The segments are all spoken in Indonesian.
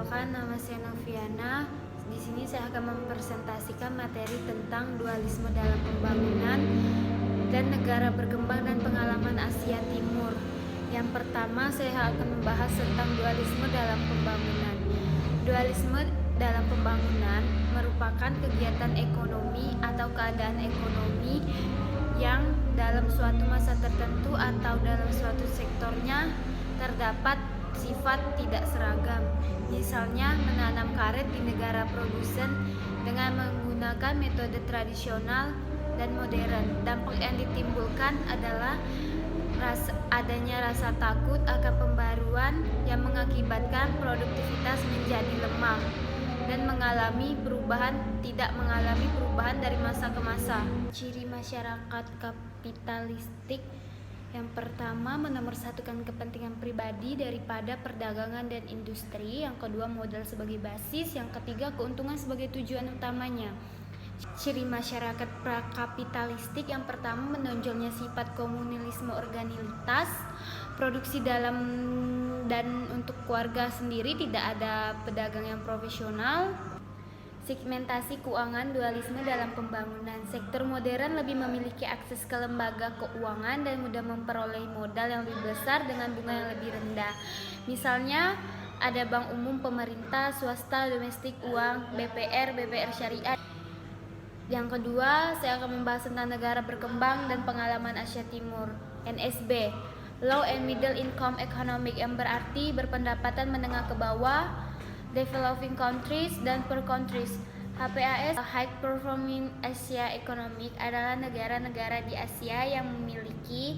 Perkenalkan, nama saya Noviana. Di sini saya akan mempresentasikan materi tentang dualisme dalam pembangunan dan negara berkembang dan pengalaman Asia Timur. Yang pertama, saya akan membahas tentang dualisme dalam pembangunan. Dualisme dalam pembangunan merupakan kegiatan ekonomi atau keadaan ekonomi yang dalam suatu masa tertentu atau dalam suatu sektornya terdapat sifat tidak seragam. Misalnya menanam karet di negara produsen dengan menggunakan metode tradisional dan modern. Dampak yang ditimbulkan adalah adanya rasa takut akan pembaruan yang mengakibatkan produktivitas menjadi lemah dan tidak mengalami perubahan dari masa ke masa. Ciri masyarakat kapitalistik: yang pertama, menomorsatukan kepentingan pribadi daripada perdagangan dan industri. Yang kedua, modal sebagai basis. Yang ketiga, keuntungan sebagai tujuan utamanya. Ciri masyarakat prakapitalistik: yang pertama, menonjolnya sifat komunalisme organitas, produksi dalam dan untuk keluarga sendiri, tidak ada pedagang yang profesional. Segmentasi keuangan: dualisme dalam pembangunan. Sektor modern lebih memiliki akses ke lembaga keuangan dan mudah memperoleh modal yang lebih besar dengan bunga yang lebih rendah. Misalnya ada bank umum, pemerintah, swasta, domestik, uang, BPR syariah. Yang kedua, saya akan membahas tentang negara berkembang dan pengalaman Asia Timur. NSB, Low and Middle Income Economic, yang berarti berpendapatan menengah ke bawah, developing countries, dan poor countries. HPAS, High Performing Asia Economic, adalah negara-negara di Asia yang memiliki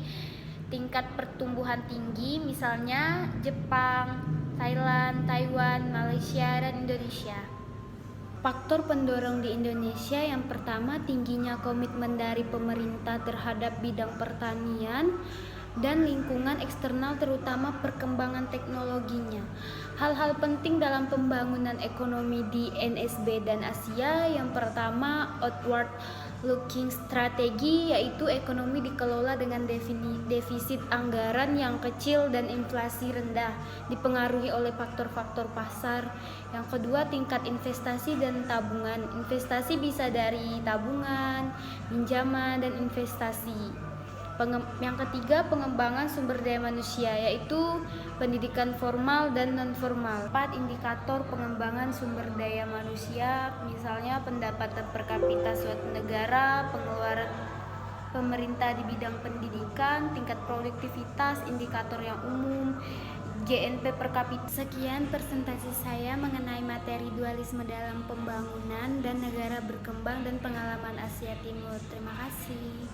tingkat pertumbuhan tinggi, misalnya Jepang, Thailand, Taiwan, Malaysia, dan Indonesia. Faktor pendorong di Indonesia: yang pertama, tingginya komitmen dari pemerintah terhadap bidang pertanian dan lingkungan eksternal, terutama perkembangan teknologinya. Hal-hal penting dalam pembangunan ekonomi di NSB dan Asia: yang pertama, outward looking strategi, yaitu ekonomi dikelola dengan defisit anggaran yang kecil dan inflasi rendah, dipengaruhi oleh faktor-faktor pasar. Yang kedua, tingkat investasi dan tabungan. Investasi bisa dari tabungan, pinjaman, dan investasi. Yang ketiga, pengembangan sumber daya manusia, yaitu pendidikan formal dan non-formal. 4. Indikator pengembangan sumber daya manusia, misalnya pendapatan per kapita suatu negara, pengeluaran pemerintah di bidang pendidikan, tingkat produktivitas, indikator yang umum, GNP per kapita. Sekian presentasi saya mengenai materi dualisme dalam pembangunan dan negara berkembang dan pengalaman Asia Timur. Terima kasih.